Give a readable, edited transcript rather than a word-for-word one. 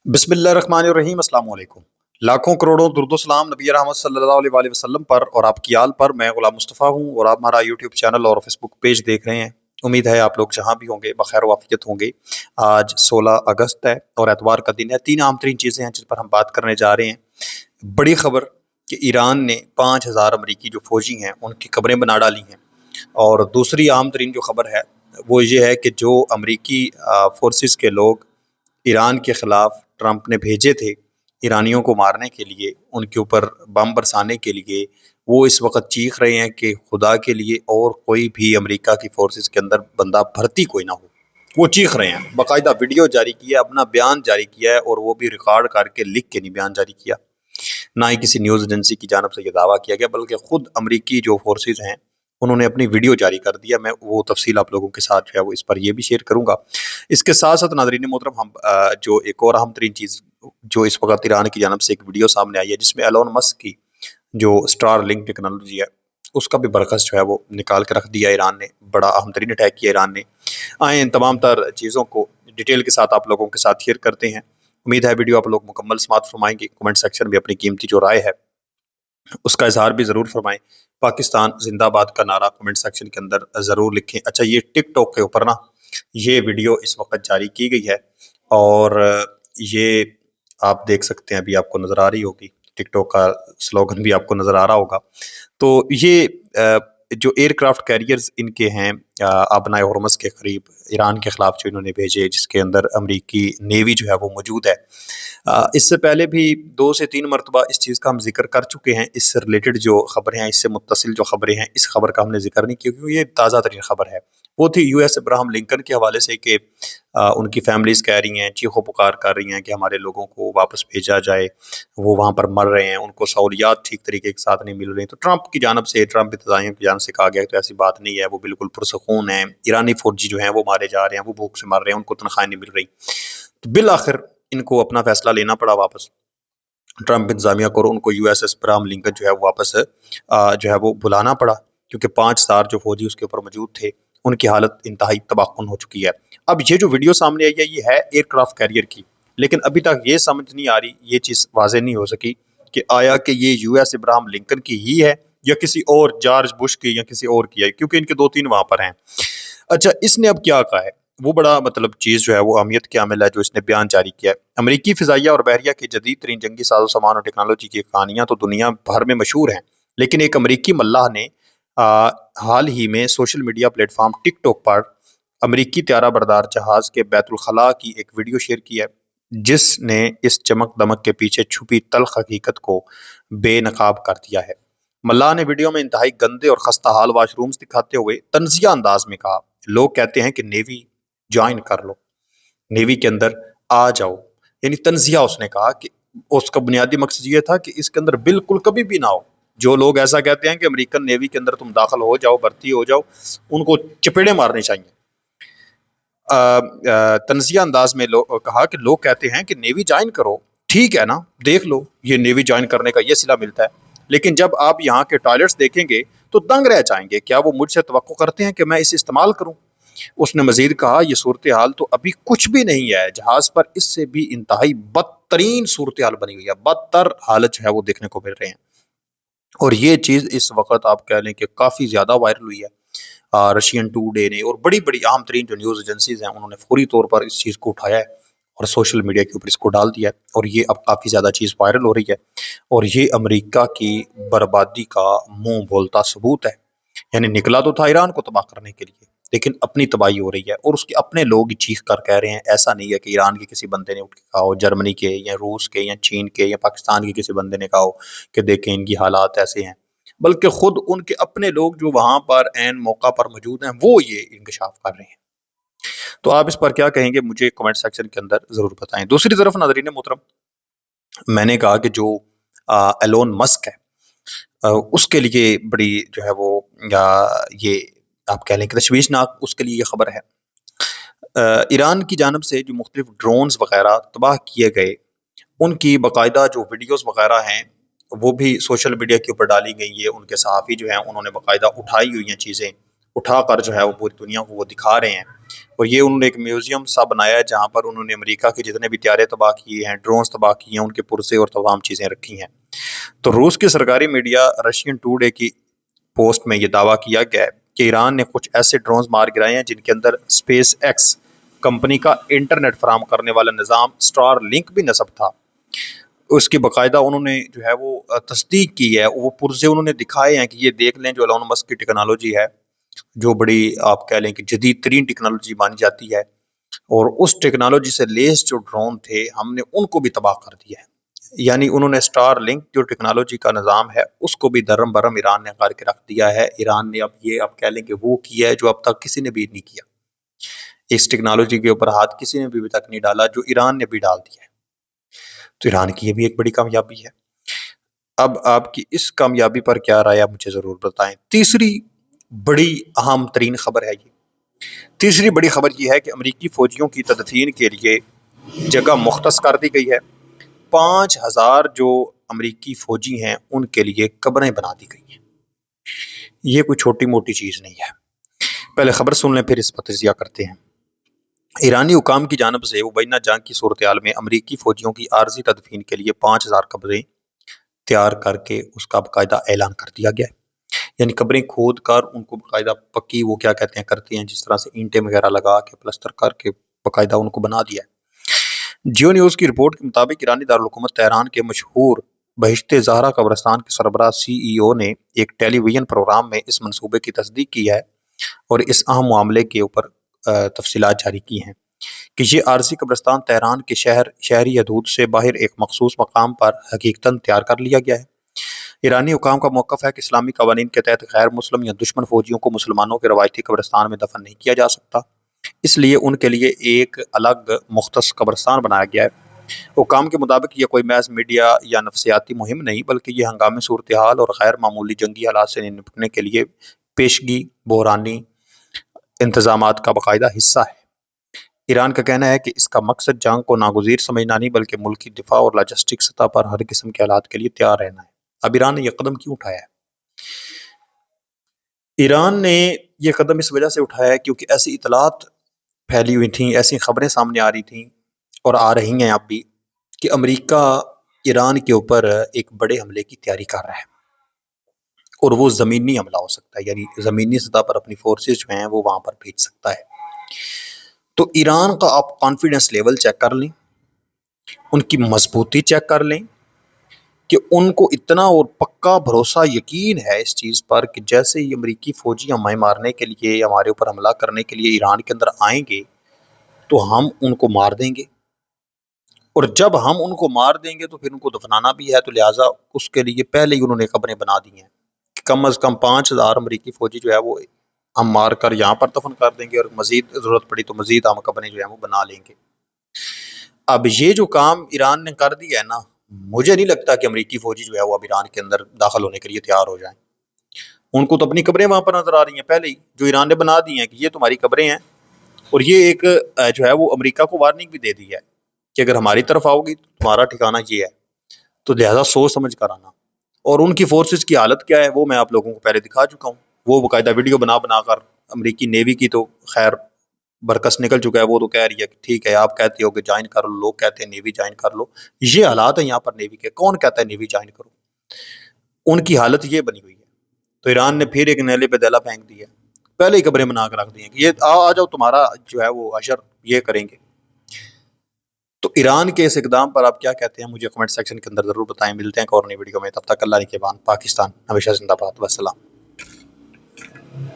बिस्मिल्लाहिर्रहमानिर्रहीम। अस्सलाम वालेकुम। लाखों करोड़ों दुरूद व सलाम नबी रहमत सल्लल्लाहु अलैहि वसल्लम पर और आपकी आल पर। मैं गुलाम मुस्तफ़ा हूँ और आप हमारा यूट्यूब चैनल और फेसबुक पेज देख रहे हैं। उम्मीद है आप लोग जहाँ भी होंगे बखैर वाफियत होंगे। आज 16 अगस्त है और एतवार का दिन है। तीन आम तरीन चीज़ें हैं जिस पर हम बात करने जा रहे हैं। बड़ी खबर कि ईरान ने 5,000 अमरीकी जो फौजी हैं उनकी कब्रें बना डाली हैं। और दूसरी आम तरीन जो खबर है वो ये है कि जो अमरीकी फोर्सेस के लोग ईरान के ख़िलाफ़ ट्रंप ने भेजे थे ईरानियों को मारने के लिए, उनके ऊपर बम बरसाने के लिए, वो इस वक्त चीख रहे हैं कि खुदा के लिए और कोई भी अमेरिका की फोर्सेस के अंदर बंदा भर्ती कोई ना हो। वो चीख रहे हैं, बाकायदा वीडियो जारी किया, अपना बयान जारी किया है और वो भी रिकॉर्ड करके लिख के नहीं बयान जारी किया। ना ही किसी न्यूज़ एजेंसी की जानब से ये दावा किया गया, बल्कि खुद अमरीकी जो फोर्सेज हैं उन्होंने अपनी वीडियो जारी कर दिया। मैं वो तफसील आप लोगों के साथ जो है वो इस पर ये भी शेयर करूंगा। इसके साथ साथ नाज़रीन मोहतरम, हम जो एक और अहम तरीन चीज़ जो इस वक्त ईरान की जानब से एक वीडियो सामने आई है जिसमें एलोन मस्क की जो स्टार लिंक टेक्नोलॉजी है उसका भी बरखस जो है वो निकाल के रख दिया ईरान ने। बड़ा अहम तरीन अटैक किया ईरान ने। आए इन तमाम तर चीज़ों को डिटेल के साथ आप लोगों के साथ शेयर करते हैं। उम्मीद है वीडियो आप लोग मुकम्मल समात फरमाएंगे। कमेंट सेक्शन में अपनी कीमती जो राय है उसका इजहार भी ज़रूर फरमाएं। पाकिस्तान जिंदाबाद का नारा कमेंट सेक्शन के अंदर ज़रूर लिखें। अच्छा, ये टिकटॉक के ऊपर ना ये वीडियो इस वक्त जारी की गई है और ये आप देख सकते हैं, अभी आपको नज़र आ रही होगी, टिकटॉक का स्लोगन भी आपको नज़र आ रहा होगा। तो ये जो एयरक्राफ्ट कैरियर्स इनके हैं आबनाए हॉर्मस के करीब ईरान के ख़िलाफ़ जो इन्होंने भेजे, जिसके अंदर अमरीकी नेवी जो है वो मौजूद है। इससे पहले भी 2 से 3 मरतबा इस चीज़ का हम जिक्र कर चुके हैं। इससे रिलेटेड जो ख़बरें हैं, इससे मुत्तसिल जो ख़बरें हैं, इस ख़बर का हमने जिक्र नहीं किया क्योंकि ये ताज़ा तरीन ख़बर है। वो थी यूएस अब्राहम लिंकन के हवाले से कि उनकी फैमिलीज़ कह रही हैं, चीखो पुकार कर रही हैं कि हमारे लोगों को वापस भेजा जाए, वो वहाँ पर मर रहे हैं, उनको सहूलियात ठीक तरीके के साथ नहीं मिल रही। तो ट्रंप की जानब से, ट्रंप इंतज़ामिया की जानब से कहा गया तो ऐसी बात नहीं है, वो बिल्कुल पुरसकून है। ईरानी फौजी जो हैं वो मारे जा रहे हैं, वो भूख से मर रहे हैं, उनको तनख्वाहें नहीं मिल रही। तो बिल आखिर इनको अपना फैसला लेना पड़ा वापस ट्रंप इंतजामिया को, उनको यूएसएस अब्राहम लिंकन जो है वो वापस जो है वो बुलाना पड़ा क्योंकि 5 स्टार जो फौजी उसके ऊपर मौजूद थे उनकी हालत इंतहाई तबाहकुन हो चुकी है। अब ये जो वीडियो सामने आई है ये है एयरक्राफ्ट कैरियर की, लेकिन अभी तक ये समझ नहीं आ रही, ये चीज़ वाज़ेह नहीं हो सकी कि आया कि ये यूएस अब्राहम लिंकन की ही है या किसी और जॉर्ज बुश की या किसी और की है, क्योंकि इनके 2-3 वहाँ पर हैं। अच्छा, इसने अब क्या कहा है, वो बड़ा मतलब चीज़ जो है वो अहमियत की हामिल है जो इसने बयान जारी किया है। अमरीकी फ़िज़ाइया और बहरिया की जदीद तरीन जंगी साजो सामान और टेक्नोलॉजी की कहानियाँ तो दुनिया भर में मशहूर हैं, लेकिन एक अमरीकी मल्लाह ने हाल ही में सोशल मीडिया प्लेटफॉर्म टिकटॉक पर अमरीकी त्यारा बरदार जहाज़ के बैतुल खला की एक वीडियो शेयर की है जिसने इस चमक दमक के पीछे छुपी तल्ख हकीकत को बेनकाब कर दिया है। मल्लाह ने वीडियो में इंतहाई गंदे और खस्ता हाल वाशरूम्स दिखाते हुए तंजिया अंदाज में कहा, लोग कहते हैं कि नेवी ज्वाइन कर लो, नेवी के अंदर आ जाओ। यानी तंजिया उसने कहा कि उसका बुनियादी मकसद ये था कि इसके अंदर बिल्कुल कभी भी ना हो। जो लोग ऐसा कहते हैं कि अमेरिकन नेवी के अंदर तुम दाखिल हो जाओ, भर्ती हो जाओ, उनको चपेड़े मारने चाहिए। तंजिया अंदाज में कहा कि लोग कहते हैं कि नेवी ज्वाइन करो, ठीक है ना, देख लो, ये नेवी ज्वाइन करने का ये सिला मिलता है, लेकिन जब आप यहाँ के टॉयलेट्स देखेंगे तो दंग रह जाएंगे, क्या वो मुझसे तवक्को करते हैं कि मैं इसे इस्तेमाल करूँ। उसने मजीद कहा, यह सूरत हाल तो अभी कुछ भी नहीं है, जहाज पर इससे भी इंतहाई बदतरीन सूरत हाल बनी हुई है, बदतर हालत जो है वो देखने को मिल रहे हैं। और ये चीज़ इस वक्त आप कह लें कि काफ़ी ज़्यादा वायरल हुई है। रशियन टुडे ने और बड़ी बड़ी अहम तरीन जो न्यूज़ एजेंसीज हैं उन्होंने फौरी तौर पर इस चीज़ को उठाया है और सोशल मीडिया के ऊपर इसको डाल दिया है और ये अब काफ़ी ज़्यादा चीज़ वायरल हो रही है। और ये अमेरिका की बर्बादी का मुंह बोलता सबूत है। यानी निकला तो था ईरान को तबाह करने के लिए, लेकिन अपनी तबाही हो रही है और उसके अपने लोग चीख कर कह रहे हैं। ऐसा नहीं है कि ईरान के किसी बंदे ने उठ के कहा हो, जर्मनी के या रूस के या चीन के या पाकिस्तान के किसी बंदे ने कहा हो कि देखें इनकी हालात ऐसे हैं, बल्कि खुद उनके अपने लोग जो वहां पर एन मौका पर मौजूद हैं वो ये इंकशाफ कर रहे हैं। तो आप इस पर क्या कहेंगे, मुझे कमेंट सेक्शन के अंदर जरूर बताएं। दूसरी तरफ नाज़रीन मोहतरम, मैंने कहा कि जो एलोन मस्क है उसके लिए बड़ी जो है वो ये आप कह लें कि तशवीशनाक उसके लिए ये खबर है। ईरान की जानब से जो मुख्तलिफ ड्रोन्स वगैरह तबाह किए गए उनकी बाकायदा जो वीडियोस वगैरह हैं वो भी सोशल मीडिया के ऊपर डाली गई है। उनके सहाफ़ी जो हैं उन्होंने बाकायदा उठाई हुई हैं चीज़ें اٹھا کر جو ہے وہ پوری دنیا کو وہ دکھا رہے ہیں. اور یہ انہوں نے ایک میوزیم سا بنایا ہے جہاں پر انہوں نے امریکہ کے جتنے بھی طیارے تباہ کیے ہیں، ڈرونز تباہ کیے ہیں، ان کے پرزے اور تمام چیزیں رکھی ہیں. تو روس کی سرکاری میڈیا رشین ٹوڈے کی پوسٹ میں یہ دعویٰ کیا گیا ہے کہ ایران نے کچھ ایسے ڈرونز مار گرائے ہیں جن کے اندر اسپیس ایکس کمپنی کا انٹرنیٹ فراہم کرنے والا نظام اسٹار لنک بھی نصب تھا. اس کی باقاعدہ انہوں نے جو ہے وہ تصدیق کی ہے، وہ پرزے انہوں نے دکھائے ہیں کہ یہ دیکھ لیں جو ایلون مسک کی ٹیکنالوجی ہے، جو بڑی آپ کہہ لیں کہ جدید ترین ٹیکنالوجی مانی جاتی ہے، اور اس ٹیکنالوجی سے لیس جو ڈرون تھے ہم نے ان کو بھی تباہ کر دیا ہے. یعنی انہوں نے اسٹار لنک جو ٹیکنالوجی کا نظام ہے اس کو بھی درم برم ایران نے کر کے رکھ دیا ہے. ایران نے اب یہ آپ کہہ لیں کہ وہ کیا ہے جو اب تک کسی نے بھی نہیں کیا. اس ٹیکنالوجی کے اوپر ہاتھ کسی نے بھی ابھی تک نہیں ڈالا جو ایران نے بھی ڈال دیا ہے. تو ایران کی یہ بھی ایک بڑی کامیابی ہے. اب آپ کی اس کامیابی پر کیا رائے آپ مجھے ضرور بتائیں. تیسری بڑی اہم ترین خبر ہے تیسری بڑی خبر یہ ہے کہ امریکی فوجیوں کی تدفین کے لیے جگہ مختص کر دی گئی ہے. 5,000 جو امریکی فوجی ہیں ان کے لیے قبریں بنا دی گئی ہیں. یہ کوئی چھوٹی موٹی چیز نہیں ہے. پہلے خبر سن لیں پھر اس پر تجزیہ کرتے ہیں. ایرانی حکام کی جانب سے مبینہ جنگ کی صورتحال میں امریکی فوجیوں کی عارضی تدفین کے لیے 5,000 قبریں تیار کر کے اس کا باقاعدہ اعلان کر دیا گیا ہے. یعنی قبریں کھود کر ان کو باقاعدہ پکی وہ کیا کہتے ہیں کرتے ہیں، جس طرح سے اینٹیں وغیرہ لگا کے پلسٹر کر کے باقاعدہ ان کو بنا دیا ہے. جیو نیوز کی رپورٹ کے مطابق ایرانی دارالحکومت تہران کے مشہور بہشت زہرا قبرستان کے سربراہ CEO نے ایک ٹیلی ویژن پروگرام میں اس منصوبے کی تصدیق کی ہے اور اس اہم معاملے کے اوپر تفصیلات جاری کی ہیں کہ یہ عارضی قبرستان تہران کے شہری حدود سے باہر ایک مخصوص مقام پر حقیقتاً تیار کر لیا گیا ہے. ایرانی حکام کا موقف ہے کہ اسلامی قوانین کے تحت غیر مسلم یا دشمن فوجیوں کو مسلمانوں کے روایتی قبرستان میں دفن نہیں کیا جا سکتا، اس لیے ان کے لیے ایک الگ مختص قبرستان بنایا گیا ہے. حکام کے مطابق یہ کوئی محض میڈیا یا نفسیاتی مہم نہیں بلکہ یہ ہنگامی صورتحال اور غیر معمولی جنگی حالات سے نپٹنے کے لیے پیشگی بحرانی انتظامات کا باقاعدہ حصہ ہے. ایران کا کہنا ہے کہ اس کا مقصد جنگ کو ناگزیر سمجھنا نہیں بلکہ ملکی دفاع اور لاجسٹک سطح پر ہر قسم کے حالات کے لیے تیار رہنا ہے. اب ایران نے یہ قدم کیوں اٹھایا ہے؟ ایران نے یہ قدم اس وجہ سے اٹھایا ہے کیونکہ ایسی اطلاعات پھیلی ہوئی تھیں، ایسی خبریں سامنے آ رہی تھیں اور آ رہی ہیں اب بھی کہ امریکہ ایران کے اوپر ایک بڑے حملے کی تیاری کر رہا ہے اور وہ زمینی حملہ ہو سکتا ہے، یعنی زمینی سطح پر اپنی فورسز جو ہیں وہ وہاں پر بھیج سکتا ہے. تو ایران کا آپ کانفیڈنس لیول چیک کر لیں، ان کی مضبوطی چیک کر لیں کہ ان کو اتنا اور پکا بھروسہ یقین ہے اس چیز پر کہ جیسے ہی امریکی فوجی ہمیں مارنے کے لیے ہمارے اوپر حملہ کرنے کے لیے ایران کے اندر آئیں گے تو ہم ان کو مار دیں گے، اور جب ہم ان کو مار دیں گے تو پھر ان کو دفنانا بھی ہے. تو لہٰذا اس کے لیے پہلے ہی انہوں نے قبریں بنا دی ہیں کہ کم از کم 5,000 امریکی فوجی جو ہے وہ ہم مار کر یہاں پر دفن کر دیں گے، اور مزید ضرورت پڑی تو مزید ہم قبریں جو ہیں وہ بنا لیں گے. اب یہ جو کام ایران نے کر دیا ہے نا، مجھے نہیں لگتا کہ امریکی فوجی جو ہے وہ اب ایران کے اندر داخل ہونے کے لیے تیار ہو جائیں. ان کو تو اپنی قبریں وہاں پر نظر آ رہی ہیں پہلے ہی، جو ایران نے بنا دی ہیں کہ یہ تمہاری قبریں ہیں. اور یہ ایک جو ہے وہ امریکہ کو وارننگ بھی دے دی ہے کہ اگر ہماری طرف آؤ گی تو تمہارا ٹھکانہ یہ ہے، تو لہٰذا سوچ سمجھ کر آنا. اور ان کی فورسز کی حالت کیا ہے وہ میں آپ لوگوں کو پہلے دکھا چکا ہوں. وہ باقاعدہ ویڈیو بنا کر امریکی نیوی کی تو خیر برکس نکل چکا ہے، وہ تو کہہ رہی ہے کہ ٹھیک ہے آپ کہتے ہو کہ جوائن کر لو، لوگ کہتے ہیں نیوی جوائن کر لو. یہ حالات ہیں یہاں پر نیوی کے، کون کہتا ہے نیوی جوائن کرو؟ ان کی حالت یہ بنی ہوئی ہے. تو ایران نے پھر ایک نیلے پہ دیلا پھینک دی ہے، پہلے ہی قبریں بنا کر رکھ دی ہیں کہ یہ آ جاؤ تمہارا جو ہے وہ اشر یہ کریں گے. تو ایران کے اس اقدام پر آپ کیا کہتے ہیں مجھے کمنٹ سیکشن کے اندر ضرور بتائیں. ملتے ہیں ایک اور نئی ویڈیو میں، تب تک اللہ نگہبان. پاکستان ہمیشہ زندہ باد. والسلام.